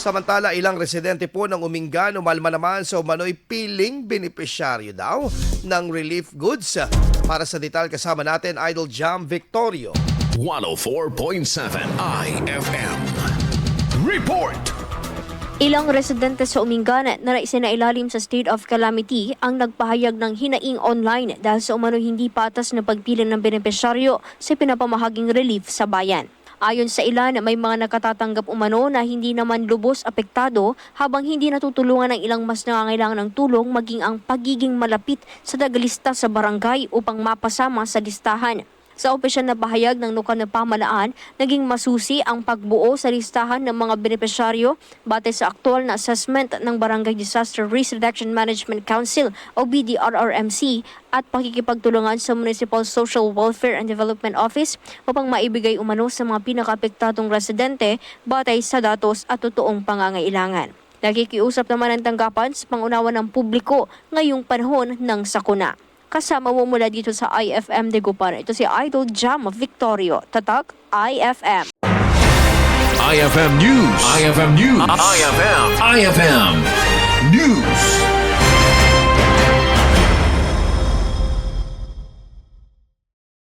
Samantala, ilang residente po ng Umingan umalma naman sa umano'y piling benepisyaryo daw ng relief goods. Para sa detalye kasama natin, Idol Jam Victorio. 104.7 IFM. Report! Ilang residente sa Umingan na isinailalim sa state of calamity ang nagpahayag ng hinaing online dahil sa umano hindi patas na pagpili ng benepisyaryo sa pinapamahaging relief sa bayan. Ayon sa ilan, may mga nakatatanggap umano na hindi naman lubos apektado habang hindi natutulungan ng ilang mas nangangailangan ng tulong maging ang pagiging malapit sa tagalista sa barangay upang mapasama sa listahan. Sa opisyal na bahayag ng lokal na pamahalaan, naging masusi ang pagbuo sa listahan ng mga benepisyaryo batay sa aktual na assessment ng Barangay Disaster Risk Reduction Management Council o BDRRMC at pakikipagtulungan sa Municipal Social Welfare and Development Office upang maibigay umano sa mga pinakaapektadong residente batay sa datos at totoong pangangailangan. Nakikiusap naman ang tanggapan sa pangunawa ng publiko ngayong panahon ng sakuna. Kasama mo mula dito sa IFM de Gupan. Ito si Idol Jam Victorio. Tatak IFM. IFM News. IFM News. IFM.